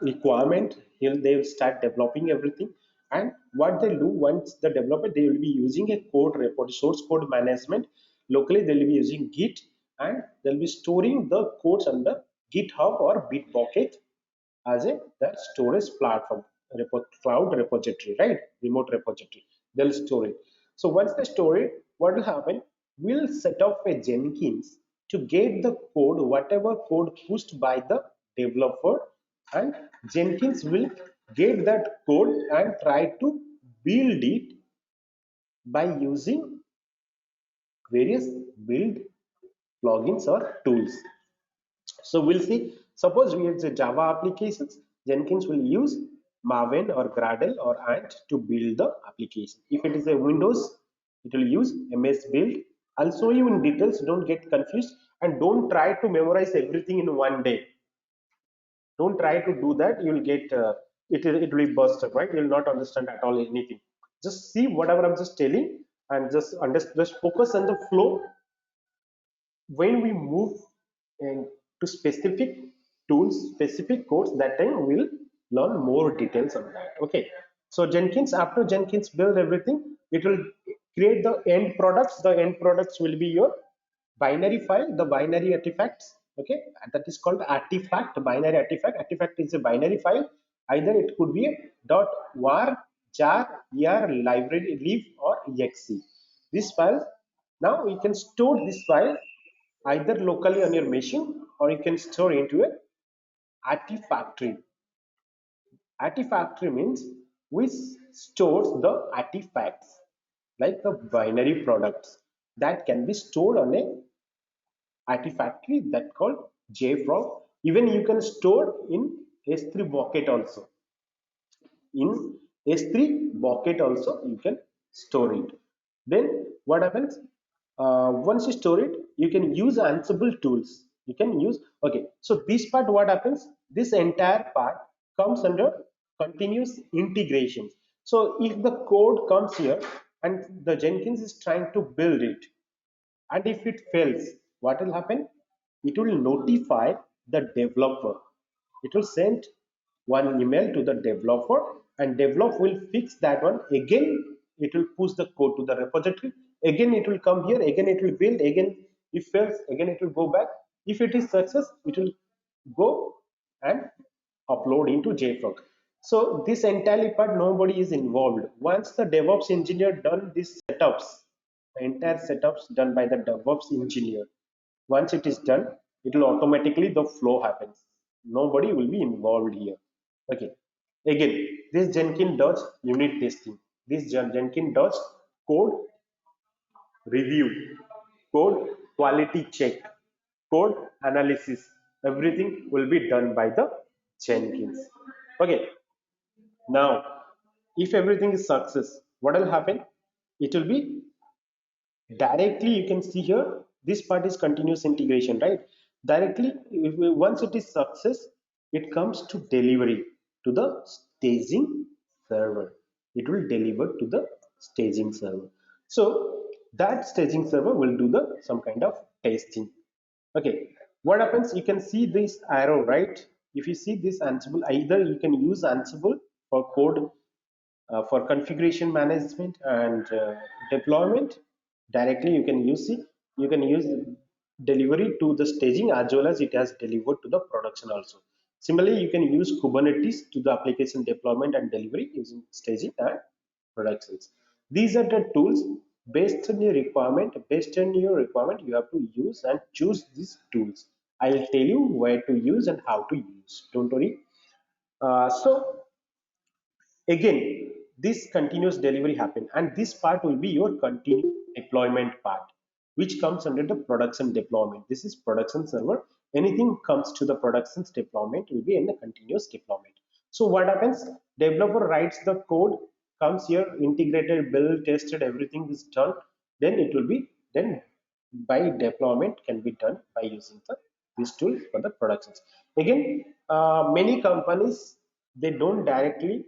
requirement, they will start developing everything. And what they do, once the developer, they will be using a code repo, source code management. Locally they'll be using Git, and they'll be storing the codes under GitHub or Bitbucket as a that storage platform, cloud repository, right? Remote repository. They'll store it. So once they store it, what will happen? We'll set up a Jenkins to get the code, whatever code pushed by the developer, and Jenkins will get that code and try to build it by using various build plugins or tools. So we'll see, suppose we have the Java applications, Jenkins will use Maven or Gradle or Ant to build the application. If it is a Windows, it will use MS Build. I'll show you in details, don't get confused, and don't try to memorize everything in one day. Don't try to do that, you will get, it will be busted, right? You will not understand at all anything. Just see whatever I'm just telling and just focus on the flow. When we move to specific tools, specific codes, that time we'll learn more details on that. Okay, so Jenkins, after Jenkins build everything, it will create the end products. The end products will be your binary file, the binary artifacts. Okay, that is called artifact. Binary artifact is a binary file. Either it could be a .war, jar, er, library, lib, or exe. This file, now you can store this file either locally on your machine, or you can store into a artifactory. Artifactory means which stores the artifacts, like the binary products that can be stored on a artifactory that called JFrog. Even you can store in S3 bucket also. In S3 bucket also you can store it. Then what happens, once you store it, you can use Ansible tools. You can use, okay, so this part, what happens, this entire part comes under continuous integration. So if the code comes here and the Jenkins is trying to build it, and if it fails, what will happen, it will notify the developer. It will send one email to the developer, and developer will fix that one. Again it will push the code to the repository. Again it will come here, again it will build, again if fails, again it will go back. If it is success, it will go and upload into JFrog. So this entirely part nobody is involved. Once the DevOps engineer done these setups, the entire setups done by the DevOps engineer. Once it is done, it will automatically the flow happens. Nobody will be involved here. Okay. Again, this Jenkins does unit testing. This Jenkins does code review, code quality check, code analysis. Everything will be done by the Jenkins. Okay. Now, if everything is success, what will happen? It will be directly, you can see here, this part is continuous integration, right? Directly, once it is success, it comes to delivery to the staging server. It will deliver to the staging server. So that staging server will do the some kind of testing. Okay, what happens, you can see this arrow, right? If you see this Ansible, either you can use Ansible for code, for configuration management and deployment. Directly you can use it, you can use delivery to the staging, as well as it has delivered to the production also. Similarly, you can use Kubernetes to the application deployment and delivery using staging and productions. These are the tools. Based on your requirement, you have to use and choose these tools. I'll tell you where to use and how to use, don't worry. So again, this continuous delivery happen, and this part will be your continuous deployment part, which comes under the production deployment. This is production server. Anything comes to the productions deployment will be in the continuous deployment. So what happens, developer writes the code, comes here, integrated, build, tested, everything is done, then it will be then by deployment can be done by using this tool for the productions. Again, many companies, they don't directly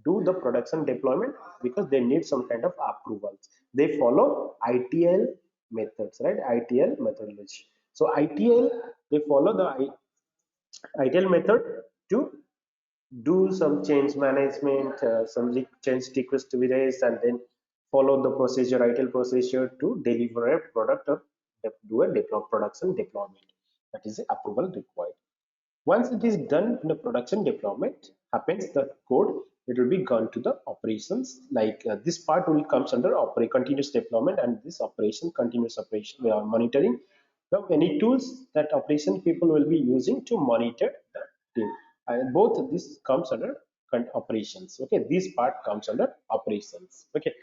do the production deployment because they need some kind of approvals. They follow ITL methods, right? ITL methodology. So ITL, they follow the ITL method to do some change management, some change request to be raised, and then follow the procedure, ITL procedure, to deliver a product or do a production deployment. That is the approval required. Once it is done, the production deployment happens, the code, it will be gone to the operations. Like this part will comes under continuous deployment, and this operation, continuous operation, we are monitoring. Now, any tools that operation people will be using to monitor the team. And both of this comes under operations. Okay, this part comes under operations. Okay,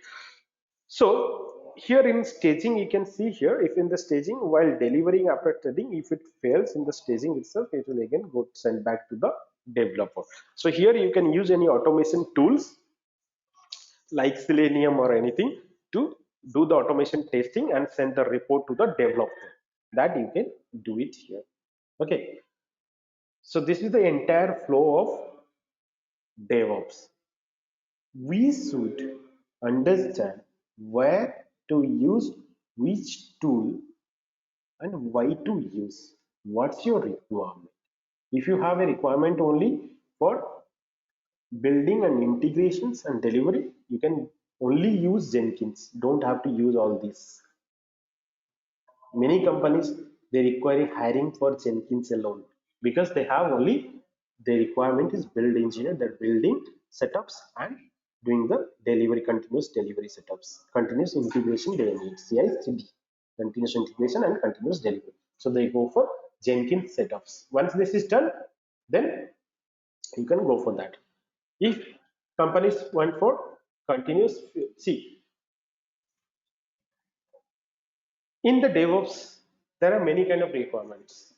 so here in staging, you can see here, if in the staging while delivering after threading, if it fails in the staging itself, it will again go send back to the developer. So here you can use any automation tools like Selenium or anything to do the automation testing and send the report to the developer. That you can do it here. Okay, so this is the entire flow of DevOps. We should understand where to use which tool and why to use. What's your requirement? If you have a requirement only for building and integrations and delivery, you can only use Jenkins. Don't have to use all these. Many companies, they require hiring for Jenkins alone because they have only the requirement is build engineer, they're building setups and doing the delivery, continuous delivery setups, continuous integration they need, CI/CD, continuous integration and continuous delivery. So they go for Jenkins setups. Once this is done, then you can go for that. If companies went for continuous, see, in the DevOps, there are many kind of requirements.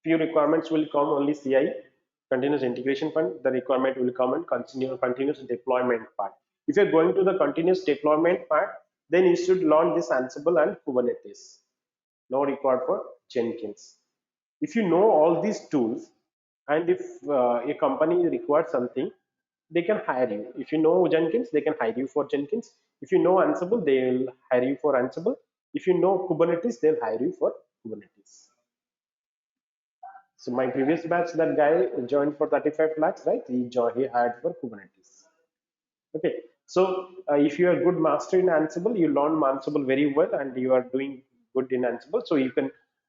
Few requirements will come only CI, continuous integration part. The requirement will come and continuous deployment part. If you're going to the continuous deployment part, then you should learn this Ansible and Kubernetes. No required for Jenkins. If you know all these tools, and if a company requires something, they can hire you. If you know Jenkins, they can hire you for Jenkins. If you know Ansible, they will hire you for Ansible. If you know Kubernetes, they'll hire you for Kubernetes. So my previous batch, that guy joined for 35 lakhs, right? He hired for Kubernetes. Okay. So if you are good master in Ansible, you learn Ansible very well, and you are doing good in Ansible. So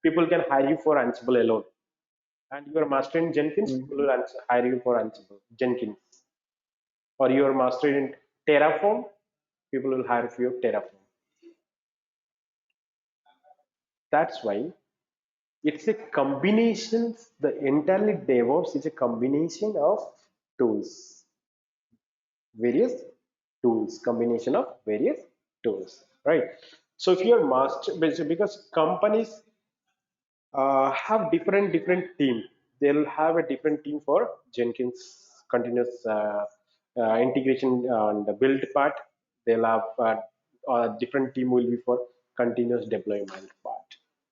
people can hire you for Ansible alone. And you are master in Jenkins, people will hire you for Ansible, Jenkins. Or you are master in Terraform, people will hire for you Terraform. That's why it's a combination. The entirely DevOps is a combination of tools, various tools, combination of various tools, right? So if you are master, because companies have different team, they'll have a different team for Jenkins continuous integration and the build part. They'll have a different team will be for continuous deployment part.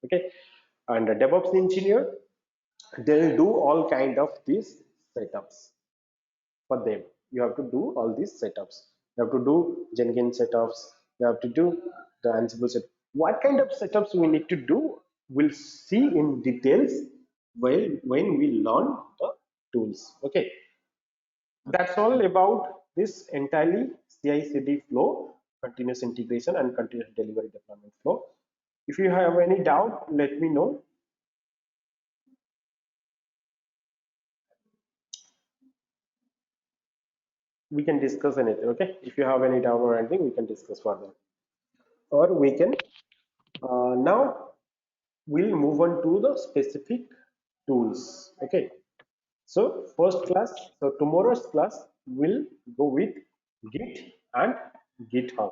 Okay, and a DevOps engineer, they'll do all kind of these setups for them. You have to do all these setups. You have to do Jenkins setups. You have to do the Ansible set. What kind of setups we need to do, we'll see in details when we learn the tools. Okay, that's all about this entirely CI/CD flow, continuous integration and continuous delivery deployment flow. If you have any doubt, let me know. We can discuss anything. Okay, if you have any doubt or anything, we can discuss further, or we can now we'll move on to the specific tools. Okay, so first class, so tomorrow's class will go with Git and GitHub.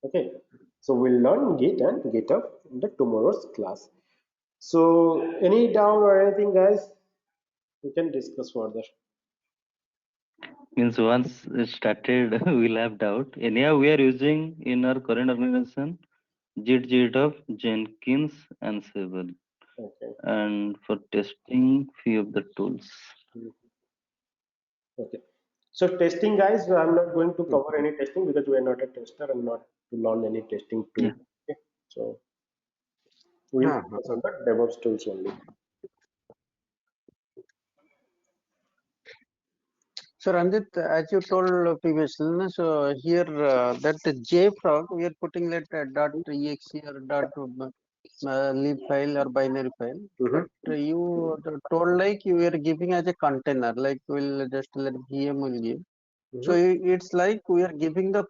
Okay, so we'll learn Git and GitHub in the tomorrow's class. So any doubt or anything, guys, we can discuss further. Means once it started, we'll have doubt. Anyhow, we are using in our current organization Git, GitHub, Jenkins, and Ansible. Okay. And for testing, few of the tools. Okay. So testing, guys, I'm not going to cover any testing because we are not a tester and not to learn any testing tool. Yeah. Okay. So we'll focus on the DevOps tools only. So Ranjit, as you told previously, so here that JFrog, we are putting that .exe or .lib file or binary file. But you told like you are giving as a container, like we'll just let VM will give. So it's like we are giving the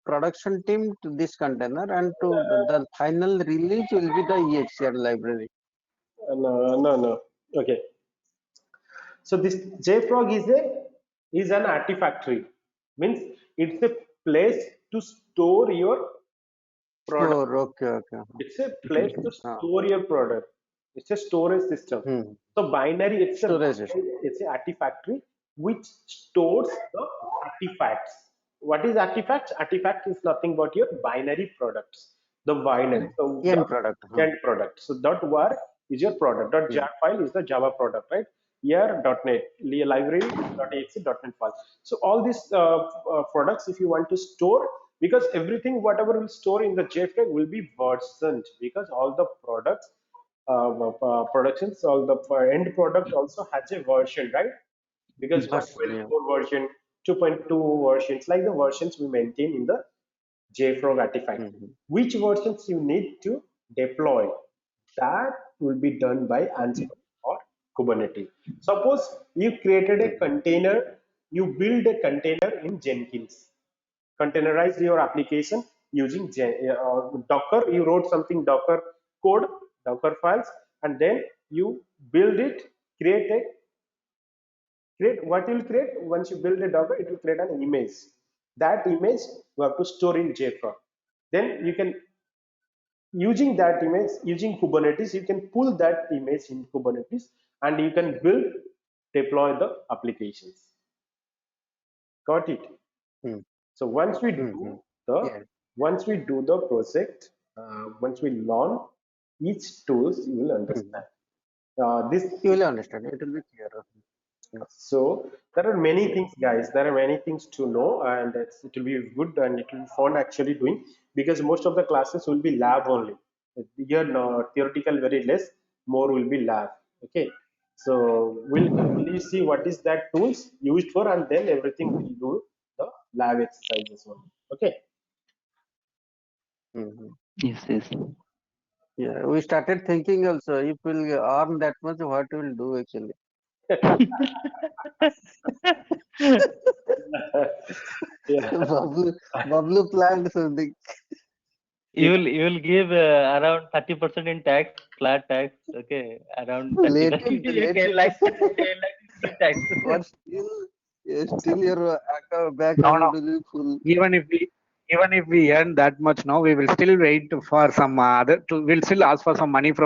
production team to this container, and to the final release will be the EXR library. No. Okay. So this JFrog is a is an artifactory. Means it's a place to store your product. Sure. Okay. It's a place to Ah. store your product. It's a storage system. Hmm. So binary, Storage system. it's a artifactory which stores the artifacts. What is artifacts? Artifact is nothing but your binary products. The binary. So End product. end product. So .var is your product. .jar file is the Java product, right? Here .NET library .exe .NET file. So all these products, if you want to store, because everything whatever will store in the JFrog will be versioned, because all the products productions, all the end product also has a version, right? Because Version, 1.4 version, 2.2 versions, like the versions we maintain in the JFrog artifact. Which versions you need to deploy, that will be done by Ansible or Kubernetes. Suppose you created a container, you build a container in Jenkins, containerize your application using Docker. You wrote something Docker code, Docker files, and then you build it, create what you will create. Once you build a Docker, it will create an image. That image you have to store in JFrog. Then you can, using that image, using Kubernetes, you can pull that image in Kubernetes and you can build, deploy the applications. Got it? So once we do the project, once we learn each tools, you will understand. This You will understand. It will be clearer. So there are many things, guys. There are many things to know, and it will be good and it will be fun actually doing, because most of the classes will be lab only. Here, no, theoretical very less, more will be lab. Okay, so we'll only see what is that tools used for, and then everything will do the lab exercises only. Okay. Yes. Yeah, we started thinking also, if we'll earn that much, what we'll do actually. Yeah. Bablu planned something. You will give around 30% in tax, flat tax. Okay, around 30 Later. like tax. But still your bank No, account will be full. even if we earn that much now, we will still wait for some other. We'll still ask for some money from